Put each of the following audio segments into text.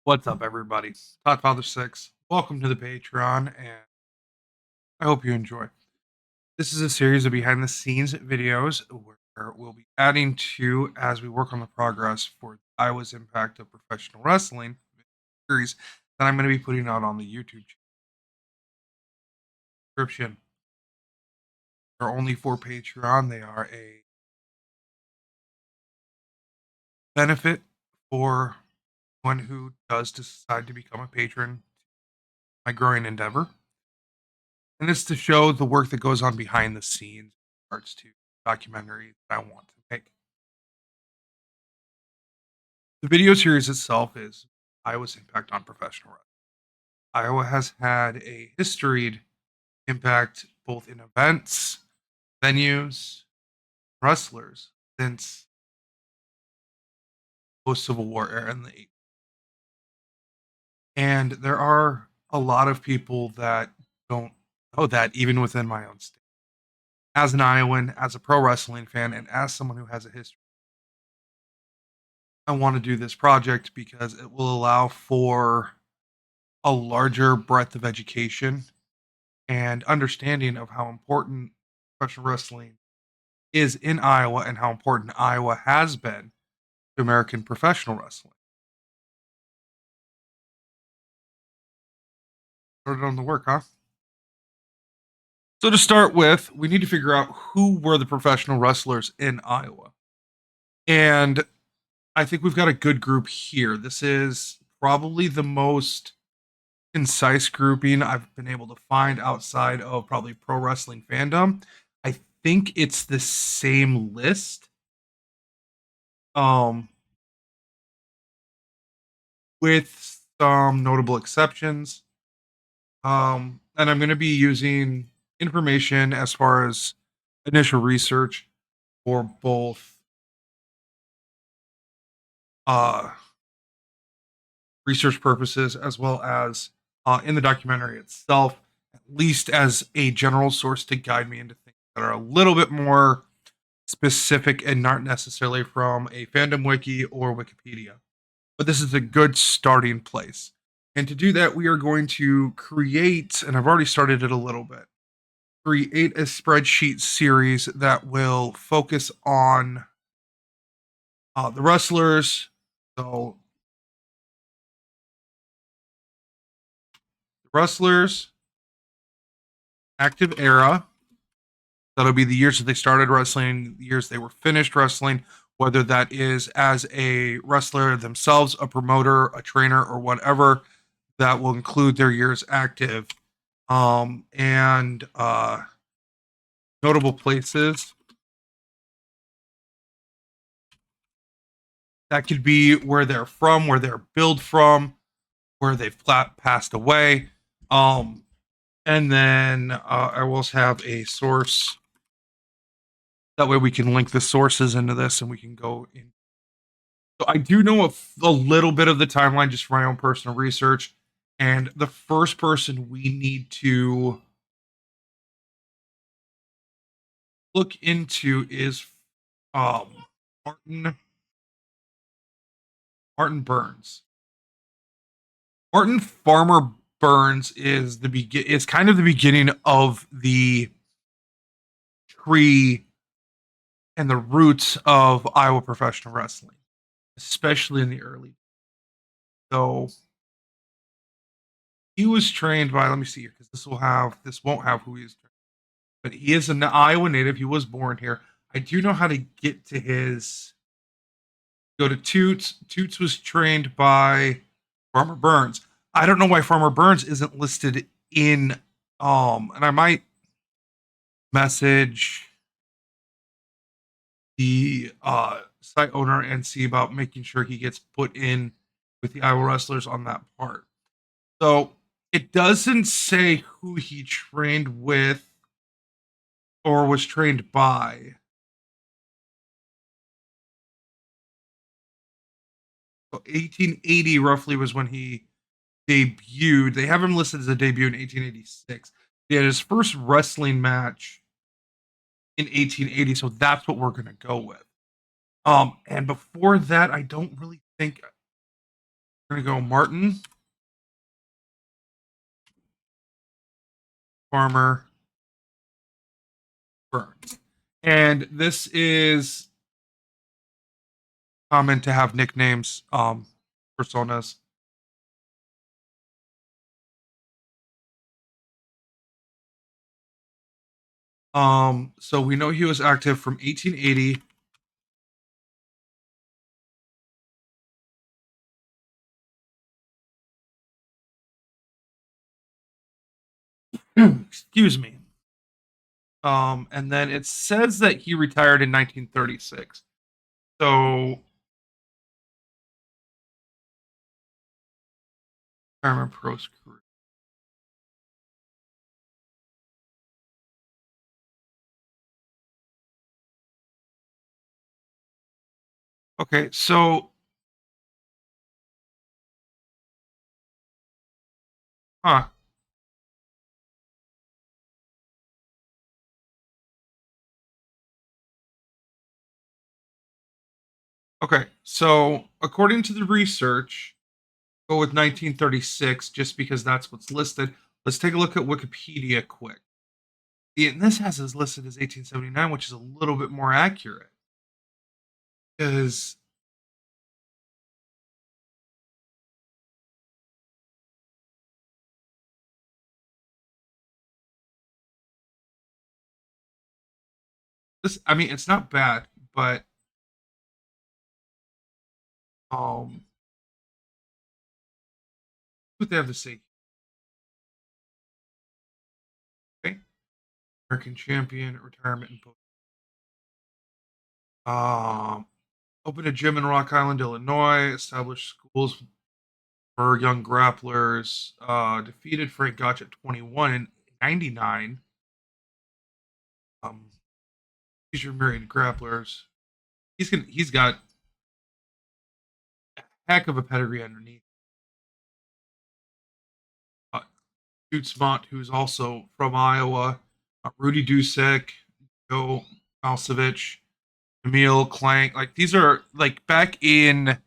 What's up, everybody? Todd Father 6. Welcome to the Patreon, and I hope you enjoy. This is a series of behind the scenes videos where we'll be adding to as we work on the progress for Iowa's Impact of Professional Wrestling series that I'm going to be putting out on the YouTube description. They're only for Patreon. They are a benefit for one who does decide to become a patron. My growing endeavor. And it's to show the work that goes on behind the scenes in regards to documentaries that I want to make. The video series itself is Iowa's impact on professional wrestling. Iowa has had a historied impact both in events, venues, wrestlers since post Civil War era in the 80s. And there are a lot of people that don't know that even within my own state. As an Iowan, as a pro wrestling fan, and as someone who has a history, I want to do this project because it will allow for a larger breadth of education and understanding of how important professional wrestling is in Iowa and how important Iowa has been to American professional wrestling. Started on the work, huh? So to start with, we need to figure out who were the professional wrestlers in Iowa. And I think we've got a good group here. This is probably the most concise grouping I've been able to find outside of probably pro wrestling fandom. I think it's the same list. Um, with some notable exceptions. And I'm going to be using information as far as initial research for both uh, research purposes as well as in the documentary itself, at least as a general source to guide me into things that are a little bit more specific and not necessarily from a fandom wiki or Wikipedia. But this is a good starting place. And to do that, we are going to create, and I've already started it a little bit, create a spreadsheet series that will focus on the wrestlers. So, the wrestlers, active era. That'll be the years that they started wrestling, the years they were finished wrestling, whether that is as a wrestler themselves, a promoter, a trainer, or whatever. That will include their years active. And notable places. That could be where they're from, where they're billed from, where they've passed away. And then I will also have a source. That way we can link the sources into this and we can go in. So I do know a little bit of the timeline just for my own personal research. And the first person we need to look into is um, Martin Martin Burns. Martin Farmer Burns is kind of the beginning of the tree and the roots of Iowa professional wrestling, especially in the early. So he was trained by, let me see here, because this won't have who he is trained, but he is an Iowa native. He was born here. I do know how to get to his. Go to Toots. Toots was trained by Farmer Burns. I don't know why Farmer Burns isn't listed in. And I might message the site owner and see about making sure he gets put in with the Iowa wrestlers on that part. So it doesn't say who he trained with or was trained by. So 1880 roughly was when he debuted. They have him listed as a debut in 1886. He had his first wrestling match in 1880, so that's what we're gonna go with. And before that, I don't really think We're gonna go Martin, Farmer, Burns. And this is common to have nicknames, personas. So we know he was active from 1880. Excuse me. And then it says that he retired in 1936. So Fireman Pro's career. Okay, so huh. Okay, so according to the research, go with 1936 just because that's what's listed. Let's take a look at Wikipedia quick. Yeah, and this has us listed as 1879, which is a little bit more accurate. Because this, I mean, it's not bad, but um, what they have to say? Okay, American champion, retirement, and opened a gym in Rock Island, Illinois. Established schools for young grapplers. Defeated Frank Gotch at 21 in 99. Um, these are married grapplers. He's got a heck of a pedigree underneath. Uh, Smont, who's also from Iowa. Rudy Dusek, Joe Malsevich, Emil Clank. Like these are like back in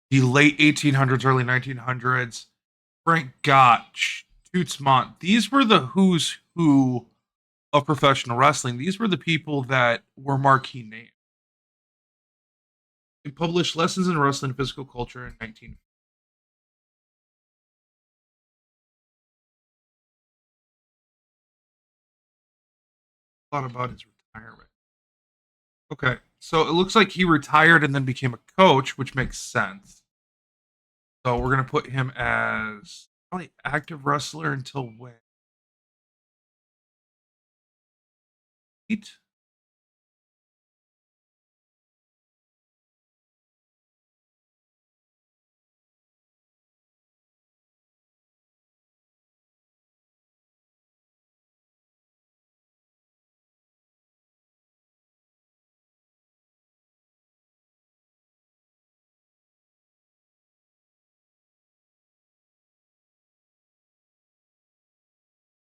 the late 1800s, early 1900s. Frank Gotch, Tootsmont. These were the who's who of professional wrestling. These were the people that were marquee names. He published Lessons in Wrestling and Physical Culture in 19. A lot about his retirement. Okay, so it looks like he retired and then became a coach, which makes sense. So we're gonna put him as probably active wrestler until when? Eight?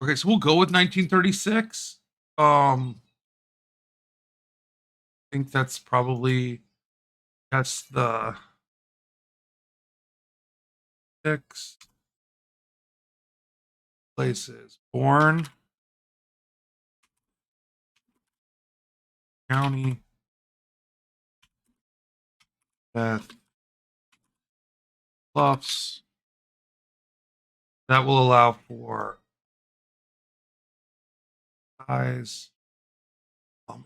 Okay, so we'll go with 1936. I think that's the six places. Born, county, death, Bluffs. That will allow for size.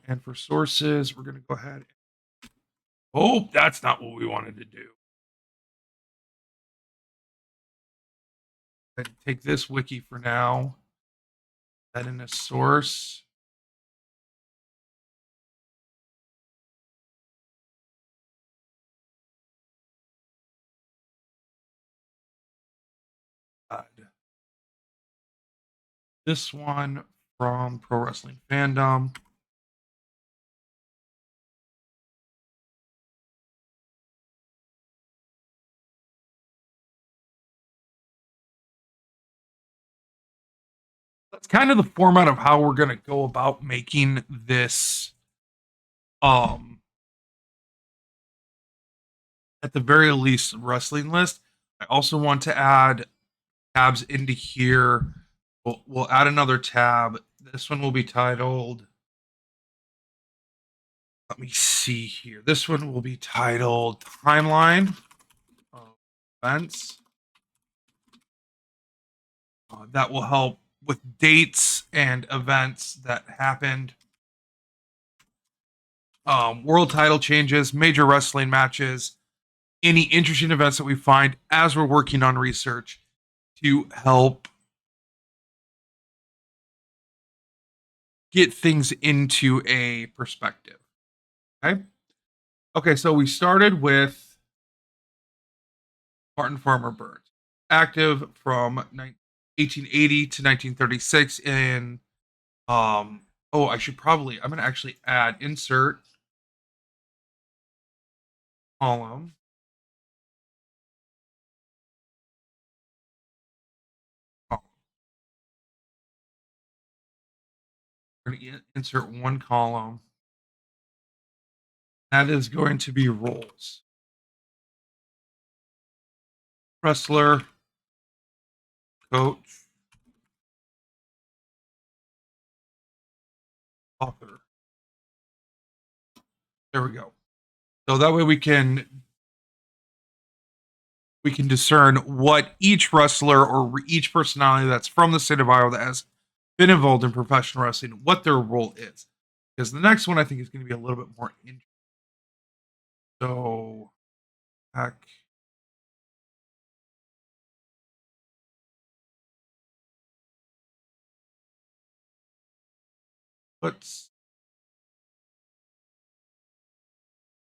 And for sources, we're going to go ahead. Oh, that's not what we wanted to do. Take this wiki for now. That in a source. This one from Pro Wrestling Fandom. That's kind of the format of how we're going to go about making this um at the very least wrestling list. I also want to add tabs into here. We'll add another tab. This one will be titled, let me see here. This one will be titled Timeline of Events. That will help with dates and events that happened. World title changes, major wrestling matches, any interesting events that we find as we're working on research to help get things into a perspective. Okay. Okay, so we started with Martin Farmer Burns, active from 1880 to 1936 in I should probably I'm going to actually add insert column. Oh, we're going to insert one column. That is going to be roles. Wrestler, coach, author. There we go. So that way we can discern what each wrestler or each personality that's from the state of Iowa that has been involved in professional wrestling, what their role is. Because the next one I think is going to be a little bit more interesting. So back. Let's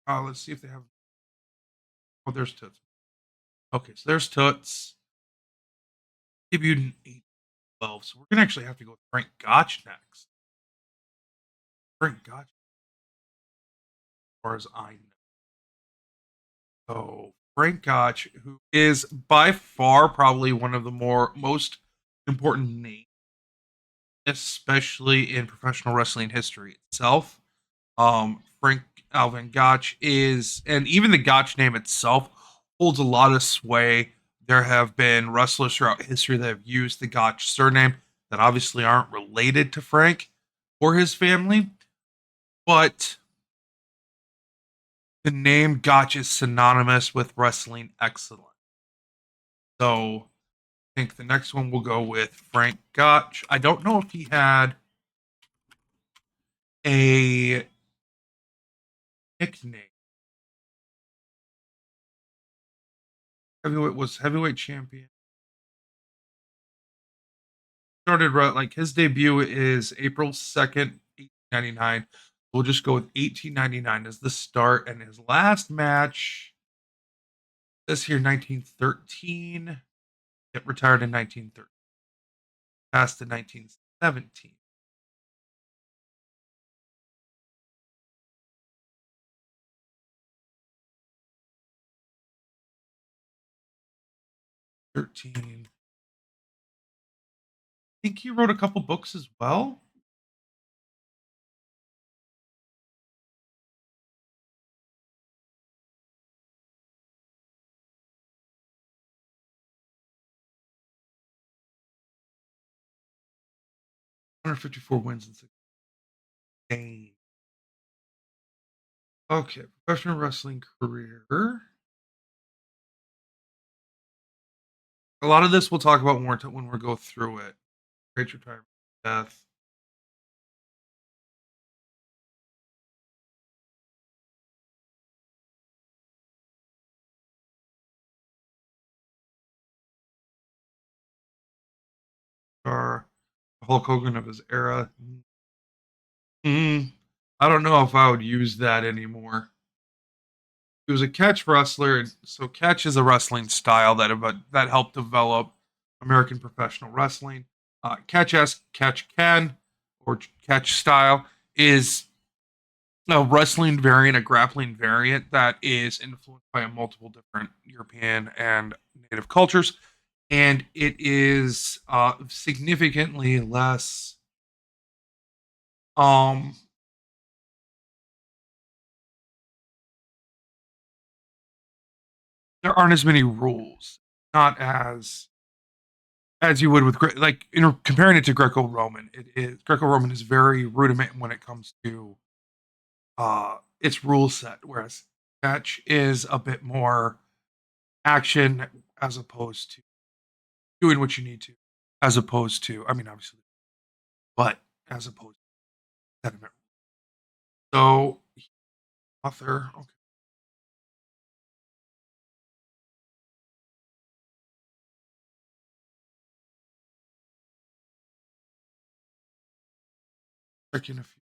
let's see if they have. Oh, there's Toots. Okay, so there's Toots. Debuted in 812. So we're gonna actually have to go with Frank Gotch next. Frank Gotch, as far as I know. So Frank Gotch, who is by far probably one of the most important names, especially in professional wrestling history itself. Frank Alvin Gotch is, and even the Gotch name itself holds a lot of sway. There have been wrestlers throughout history that have used the Gotch surname that obviously aren't related to Frank or his family, but the name Gotch is synonymous with wrestling excellence. So I think the next one will go with Frank Gotch. I don't know if he had a nickname. Heavyweight champion. Started like his debut is April 2nd, 1899. We'll just go with 1899 as the start, and his last match this here 1913. Get retired in 1913. Passed in 1917. 13. I think he wrote a couple books as well. One hundred 54 wins and 6 games. Okay, professional wrestling career. A lot of this we'll talk about more when we go through it. Great retirement, death. Or Hulk Hogan of his era. I don't know if I would use that anymore. He was a catch wrestler, so catch is a wrestling style that helped develop American professional wrestling. Catch can, or catch style is a wrestling variant, a grappling variant that is influenced by multiple different European and native cultures, and it is significantly less. Um, there aren't as many rules. not as you would with like comparing it to Greco-Roman. It is Greco-Roman is very rudiment when it comes to its rule set, whereas Fetch is a bit more action as opposed to doing what you need to, as opposed to, I mean, obviously, but as opposed to sentiment. So, author, okay, checking a few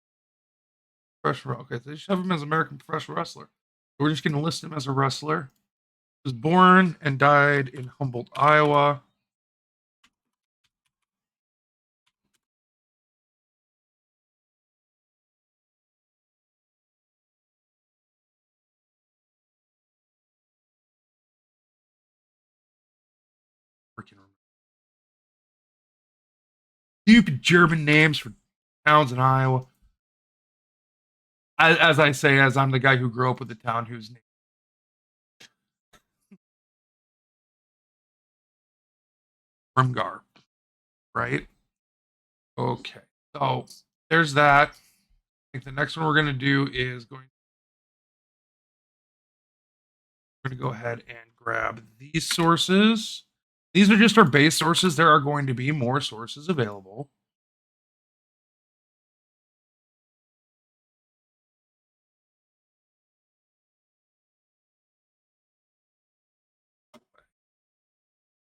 professional. Okay, they just have him as American professional wrestler. We're just going to list him as a wrestler. He was born and died in Humboldt, Iowa. Freaking stupid German names for towns in Iowa. As I say, as I'm the guy who grew up with the town whose name Grimgar, right? Okay, so there's that. I think the next one we're going to do is we're going to go ahead and grab these sources. These are just our base sources. There are going to be more sources available.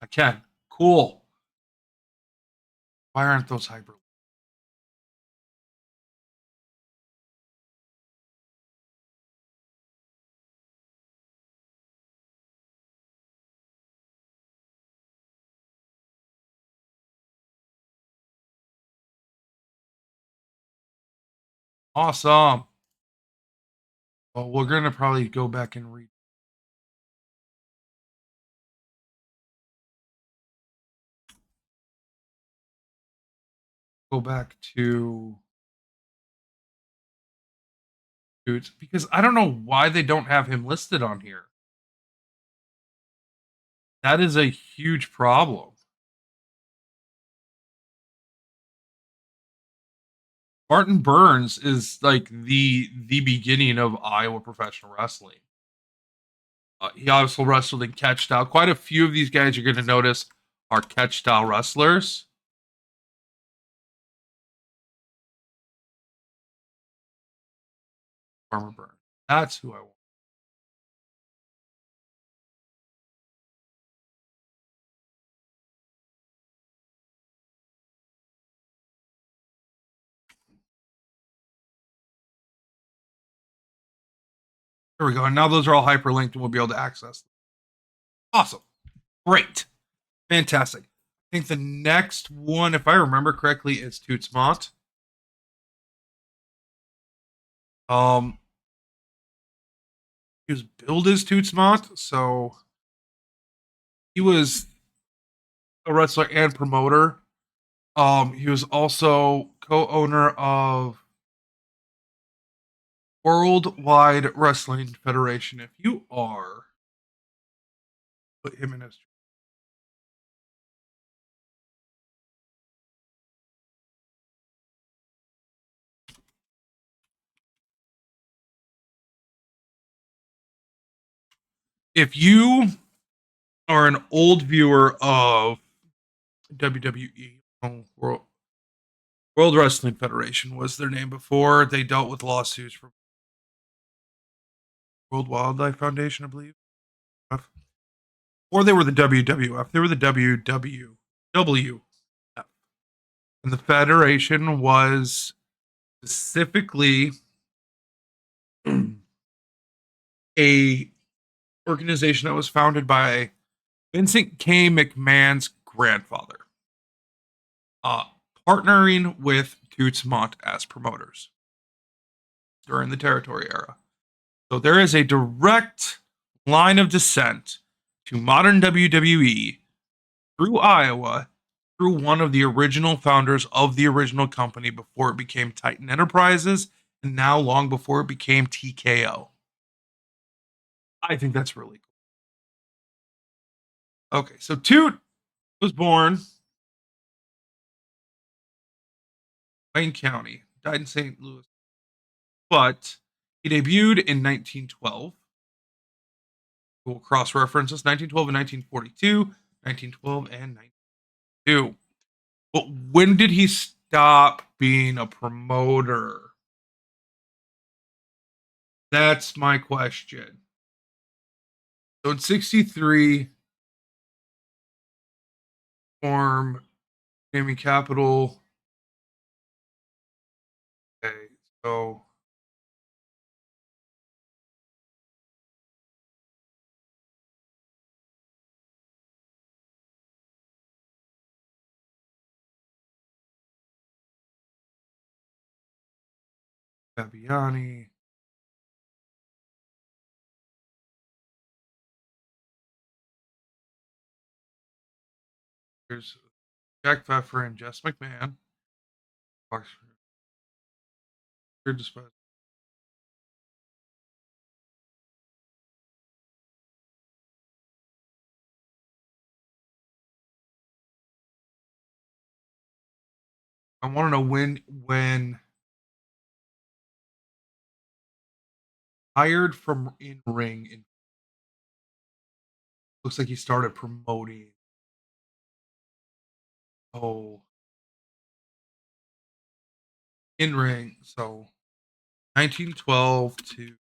I can. Cool. Why aren't those hyper? Awesome. Well, we're going to probably go back and go back to dudes because I don't know why they don't have him listed on here. That is a huge problem. Martin Burns is like the beginning of Iowa professional wrestling. He also wrestled in catch style. Quite a few of these guys you're going to notice are catch style wrestlers. Farmer Burns. That's who I want. There we go. And now those are all hyperlinked and we'll be able to access them. Awesome. Great. Fantastic. I think the next one, if I remember correctly, is Toots Mont. Um, he was billed as Toots Mont, so he was a wrestler and promoter. He was also co-owner of Worldwide Wrestling Federation. If you are, put him in history. If you are an old viewer of WWE, World Wrestling Federation was their name before they dealt with lawsuits from World Wildlife Foundation, I believe. Or they were the WWF. They were the WWF. And the Federation was specifically a organization that was founded by Vincent K. McMahon's grandfather, uh, partnering with Toots Mont as promoters during the territory era. So there is a direct line of descent to modern WWE through Iowa, through one of the original founders of the original company before it became Titan Enterprises, and now long before it became TKO. I think that's really cool. Okay, so Toot was born Wayne County, died in St. Louis, but he debuted in 1912. We'll cross references 1912 and 1942, 1912 and 1992. But when did he stop being a promoter? That's my question. So in 63, form naming capital. Okay, so Fabiani. There's Jack Pfeffer and Jess McMahon. I want to know when hired from in ring. It looks like he started promoting. Oh, in ring. So 1912 to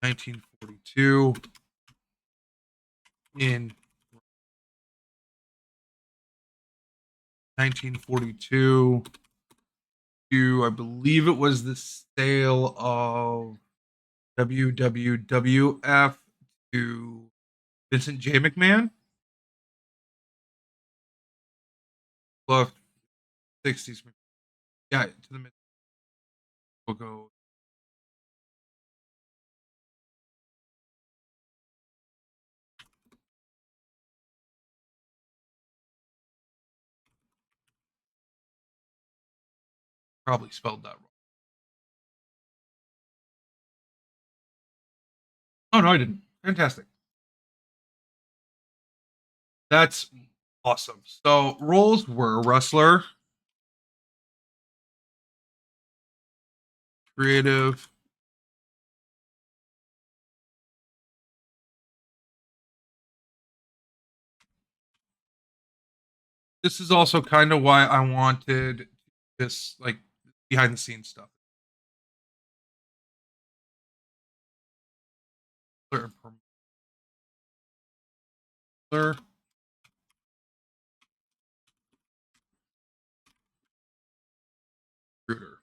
1942 in 1942 to I believe it was the sale of WWWF to Vincent J. McMahon. Well, 60s. Yeah, to the mid. We'll go. Probably spelled that wrong. Oh no, I didn't. Fantastic. That's awesome. So roles were wrestler, creative. This is also kind of why I wanted this like behind the scenes stuff. Promoter, recruiter.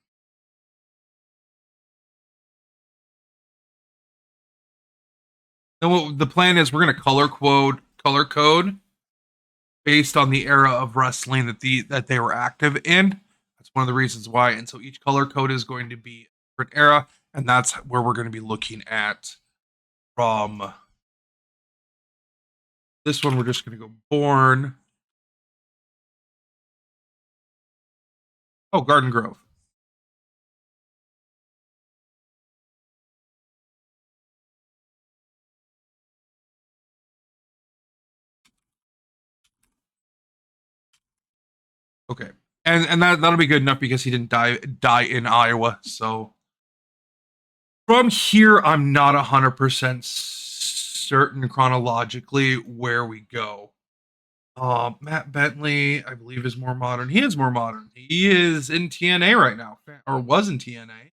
Then what the plan is, we're going to color code based on the era of wrestling that they were active in. That's one of the reasons why. And so each color code is going to be a different era, and that's where we're going to be looking at from this one. We're just going to go born. Oh, Garden Grove. Okay, and that'll be good enough because he didn't die in Iowa. So from here, I'm not 100% certain chronologically where we go. Matt Bentley, I believe, is more modern. He is more modern. He is in TNA right now, or was in TNA.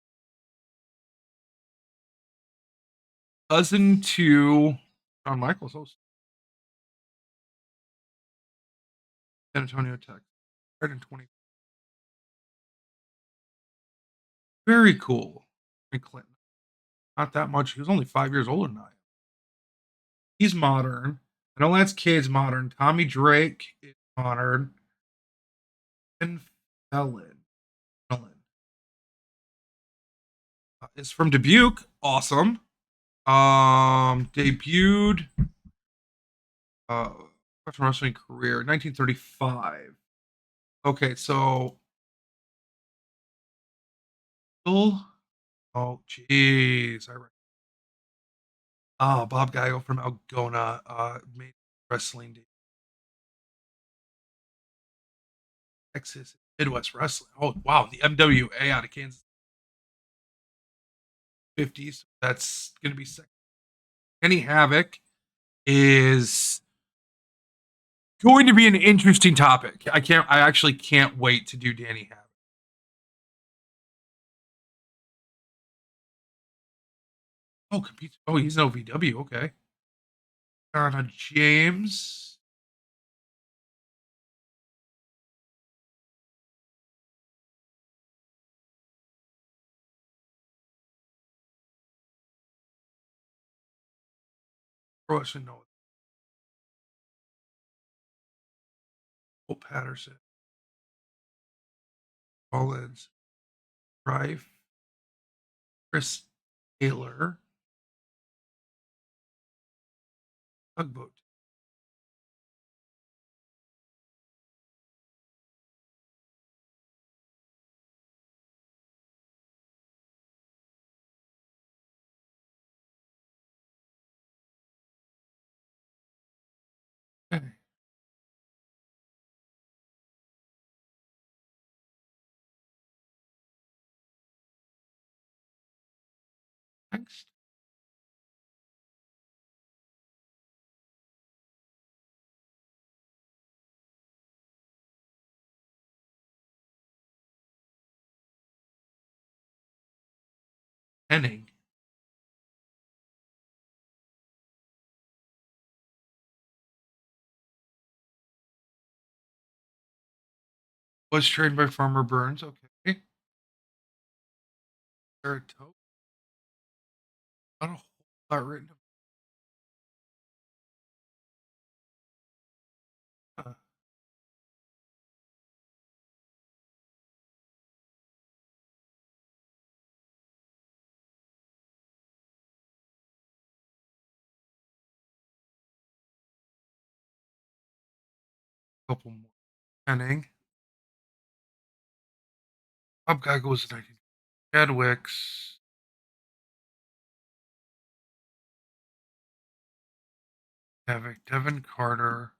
Cousin to Shawn Michaels, host San Antonio, Texas. Started in 20. Very cool. Clinton. Not that much. He was only 5 years older than I am. He's modern. I know Lance Cade's modern. Tommy Drake is modern. And Felon is from Dubuque. Awesome. Debuted professional wrestling career 1935. Okay, so oh jeez, Oh, Bob Geigel from Algona made wrestling Texas Midwest Wrestling. Oh wow, the MWA out of Kansas 50s. That's gonna be sick. Kenny Havoc is going to be an interesting topic. I actually can't wait to do Danny Havoc. Oh, competes. Oh, he's no VW. Okay. Donna James. Russian no. Cole Patterson. Rollins. Rife. Chris Taylor. Tugboat. Okay. Next. Henning. Was trained by Farmer Burns. Okay. Saratoga. Not a whole lot written. A couple more. Henning. Bob Geigel was 19. Chadwick's. Havoc. Devin Carter.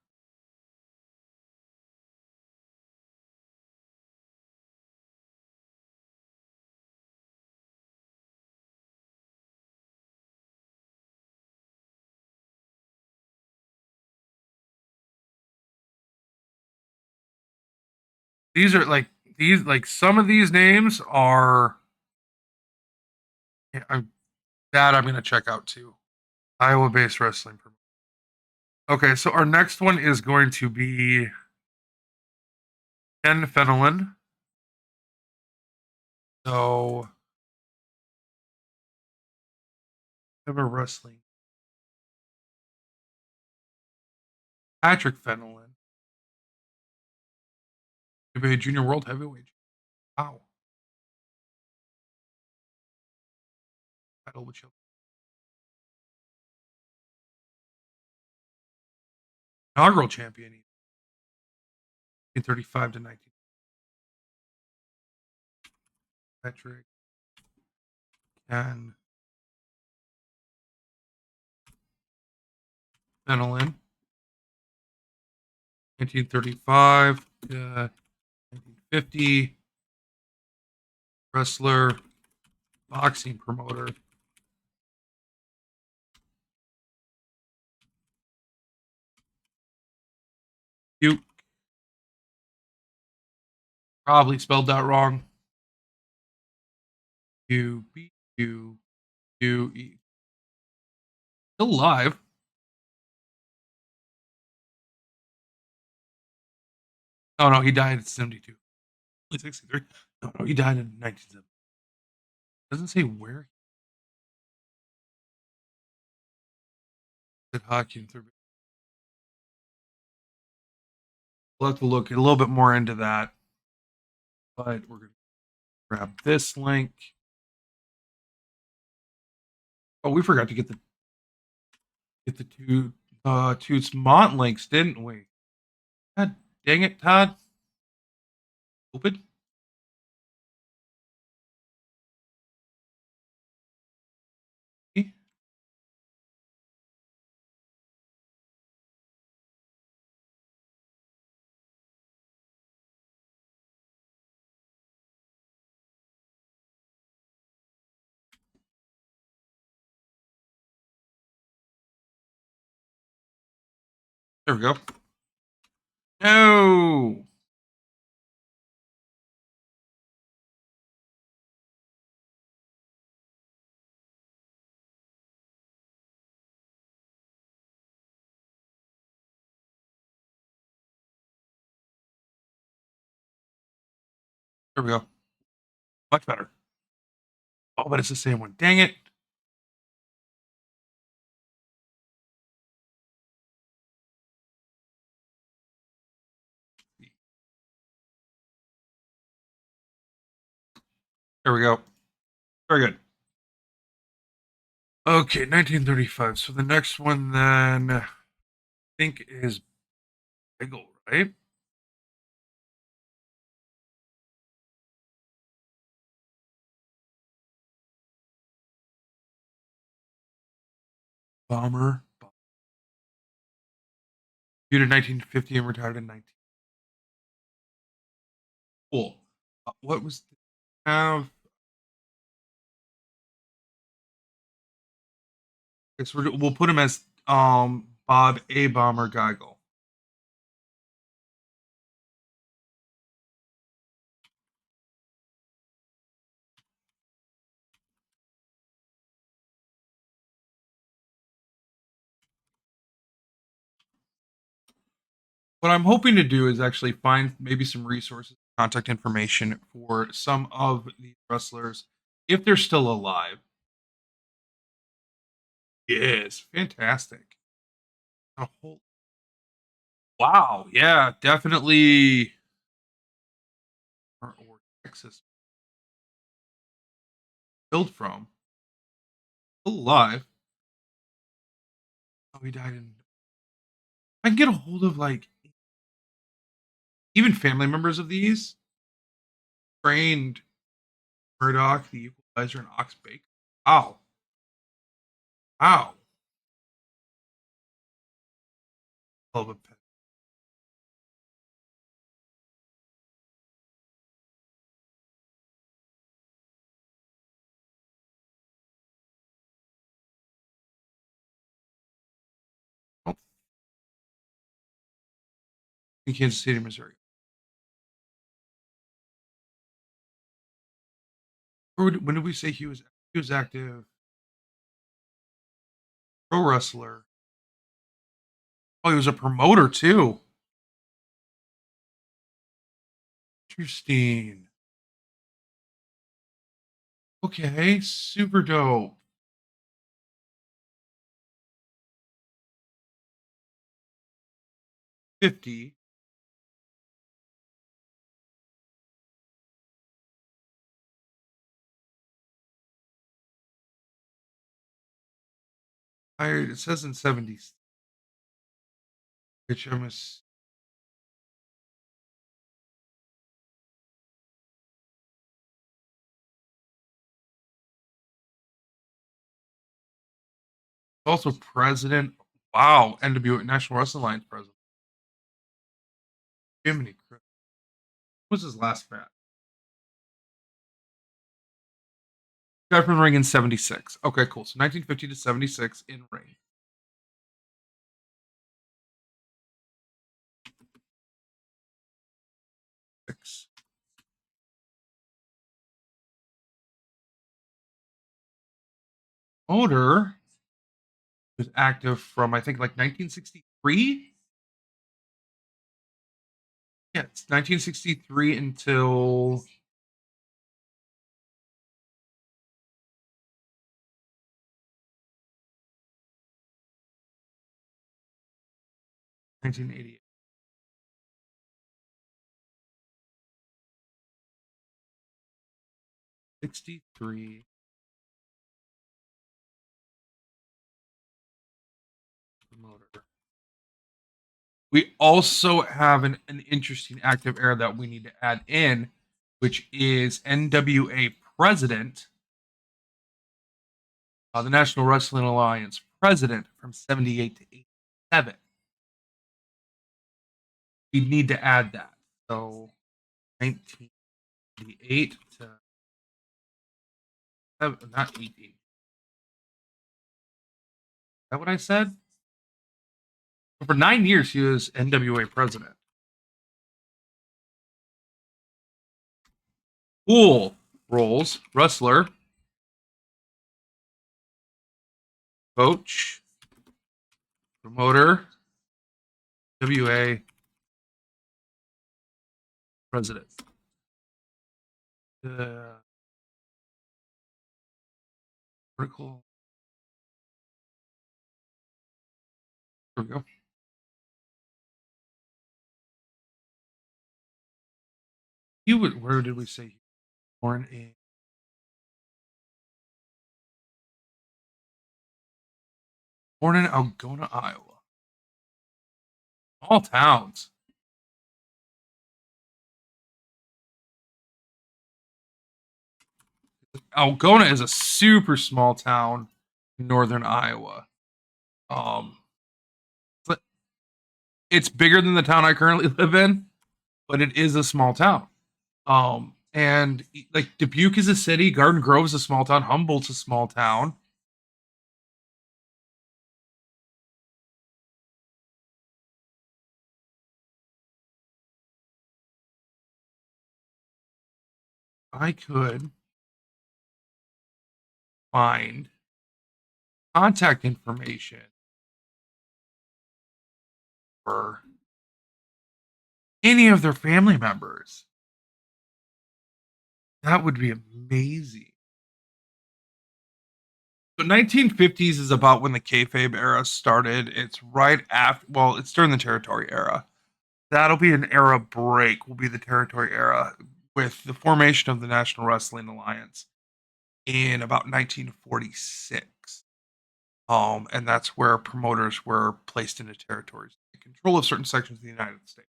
These are like some of these names are yeah, that I'm gonna check out too. Iowa based wrestling. Okay, so our next one is going to be Ken Fenelon. So ever wrestling. Patrick Fenelon. Maybe a junior world heavyweight. Wow. Title which inaugural champion 1935 to 19. Patrick Ken Fenelon. 1935 to 1950. Wrestler, boxing promoter. You probably spelled that wrong. U-B-U-U-E. Still alive. Oh no, he died at 72. 63. No, no, he died in 1970. Doesn't say where he did hockey in third. We'll have to look a little bit more into that. But we're gonna grab this link. Oh, we forgot to get the two Smont links, didn't we? God dang it, Todd. Open. There we go. No. There we go. Much better. Oh, but it's the same one. Dang it. There we go. Very good. Okay, 1935. So the next one then I think is Bagel, right? Bomber. Debuted in 1950 and retired in 19. Cool. What was have? I guess we'll put him as Bob A. Bomber Geigel. What I'm hoping to do is actually find maybe some resources, contact information for some of these wrestlers if they're still alive. Yes, fantastic. A whole wow, yeah, definitely. Or Texas built from still alive. Oh, he died in. I can get a hold of like even family members of these trained Murdoch, the Equalizer, and Ox Baker. Wow, wow. Hell of a pet. Oh, in Kansas City, Missouri. When did we say he was? He was active pro wrestler. Oh, he was a promoter too. Interesting. Okay, super dope. 50. It says in 70, which I'm also president. Wow, NWA National Wrestling Alliance president. Jiminy Christmas. What was his last match? Got from the ring in 76. Okay, cool. So 1950 to 76 in ring. Six. Motor was active from I think like 1963. Yeah, it's 1963 until 1988. 63 motor. We also have an interesting active era that we need to add in, which is NWA president, the National Wrestling Alliance president from 78 to 87. We need to add that. So 1988 to not 18. Is that what I said? For 9 years, he was NWA president. Cool roles: wrestler, coach, promoter, WA president. Article. There we go. He was, where did we say he was born in? Born in Algona, Iowa. All towns. Algona is a super small town in northern Iowa. Um, but it's bigger than the town I currently live in, but it is a small town. And like Dubuque is a city, Garden Grove is a small town, Humboldt's a small town. I could find contact information for any of their family members. That would be amazing. So 1950s is about when the kayfabe era started. It's right after, well, it's during the territory era. That'll be an era break, will be the territory era with the formation of the National Wrestling Alliance in about 1946. And that's where promoters were placed into territories, control of certain sections of the United States.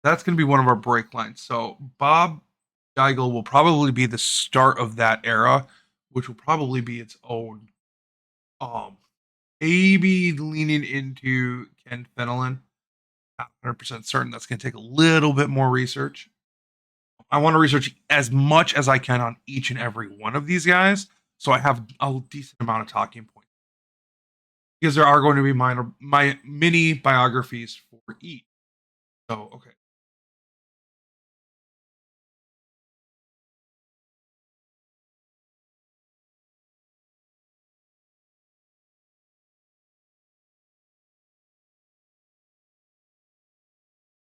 That's going to be one of our break lines. So Bob Geigel will probably be the start of that era, which will probably be its own. Um, Maybe leaning into Ken Fenelon. Not 100% certain. That's going to take a little bit more research. I want to research as much as I can on each and every one of these guys, so I have a decent amount of talking points. Because there are going to be my mini biographies for each. So okay,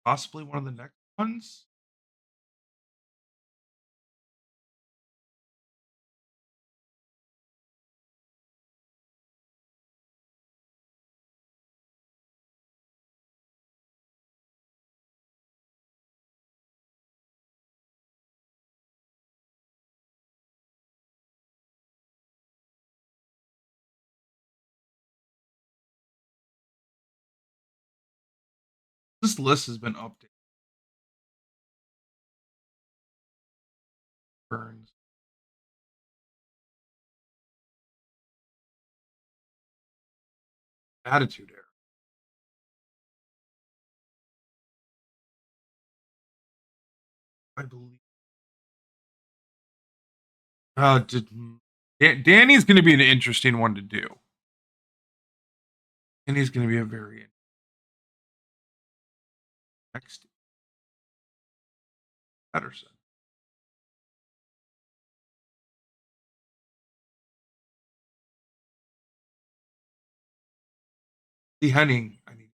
possibly one of the next ones. This list has been updated. Burns, Attitude Era. I believe. Did, Danny's going to be an interesting one to do. And he's going to be a very next Patterson. The Henning. I mean,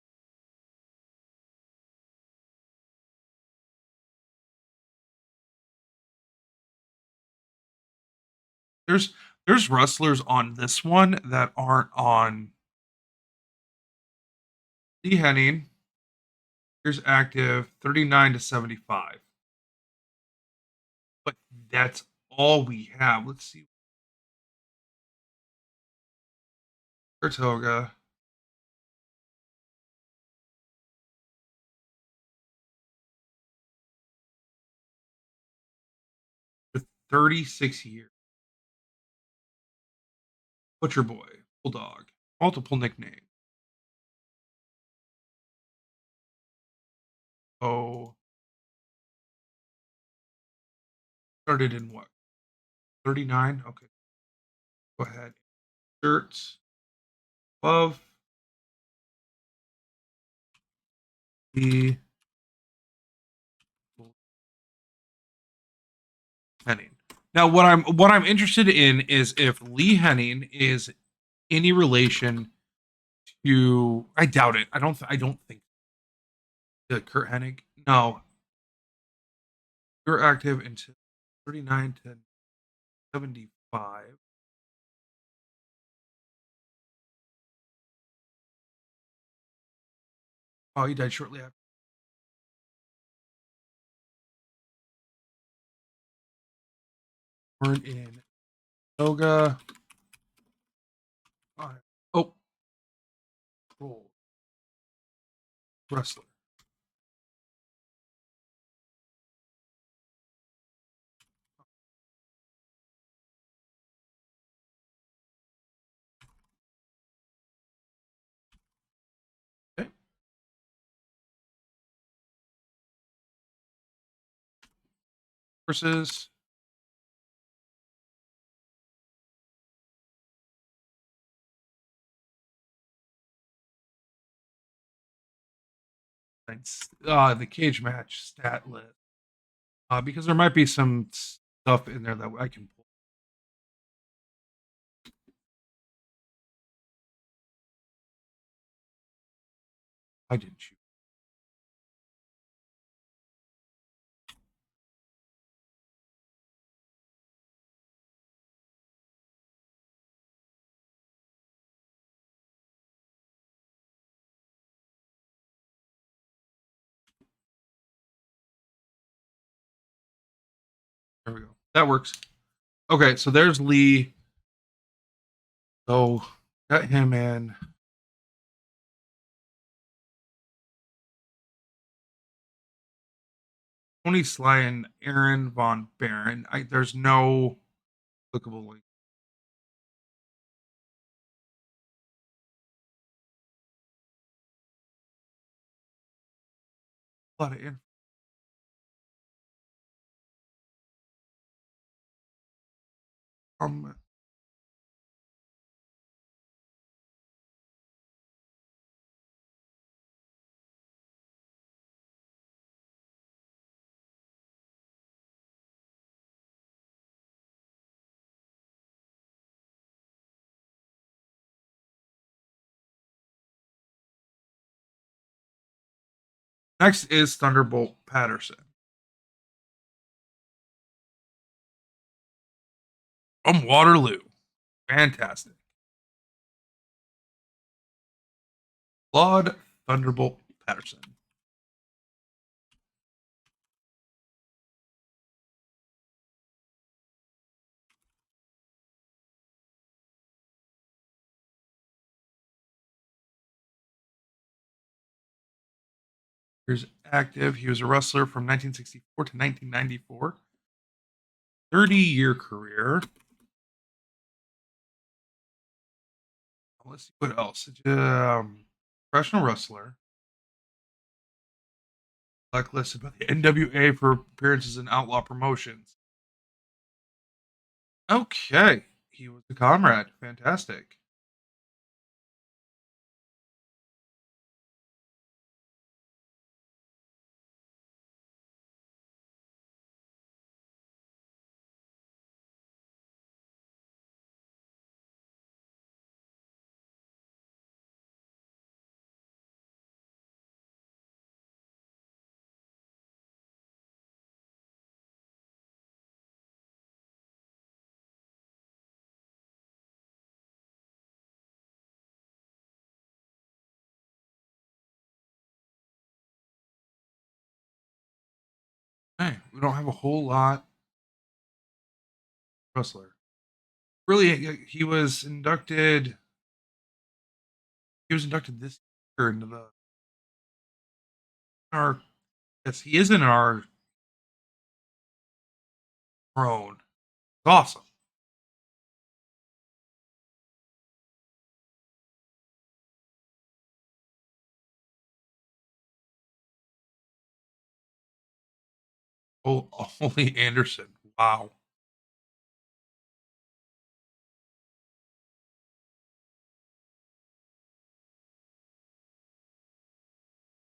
there's there's wrestlers on this one that aren't on the Henning. Here's active 39 to 75. But that's all we have. Let's see. Toga for 36 years. Butcher Boy, Bulldog, multiple nicknames. Oh, started in what? 39? Okay, go ahead. Shirts above Lee Henning. Now, what I'm interested in is if Lee Henning is any relation to. I doubt it. I don't think Kurt Hennig. No, you're active until 39 to 75. Oh, he died shortly after. Born in Yoga. Oh, pro wrestler. Okay. Versus. The cage match stat list. Because there might be some stuff in there that I can pull. I didn't shoot. There we go. That works. Okay, so there's Lee. So got him in. Tony Sly and Aaron Von Baron. There's no clickable link. A lot of info. Um, Next is Thunderbolt Patterson from Waterloo. Fantastic. Claude Thunderbolt Patterson. Here's active. He was a wrestler from 1964 to 1994. 30-year career. Let's see what else. Professional wrestler. Blacklisted by the NWA for appearances in outlaw promotions. Okay. He was a comrade. Fantastic. Hey, we don't have a whole lot. Wrestler. Really, he was inducted. He was inducted this year into the our. Yes, he is in our throne. It's awesome. Oh, Ollie Anderson. Wow.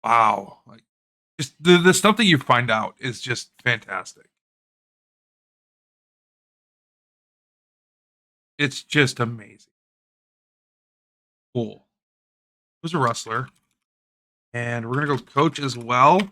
Wow. Like just the stuff that you find out is just fantastic. It's just amazing. Cool. Who's a wrestler? And we're gonna go coach as well.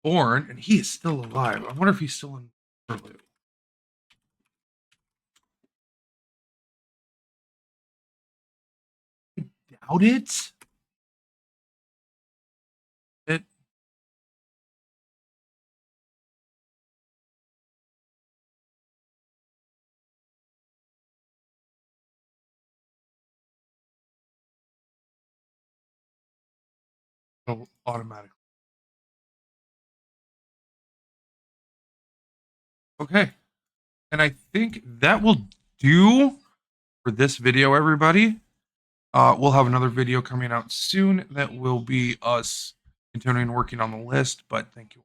Born, and he is still alive. I wonder if he's still in Waterloo. I doubt it. It will automatically. Okay. And I think that will do for this video, everybody. We'll have another video coming out soon that will be us continuing working on the list, but thank you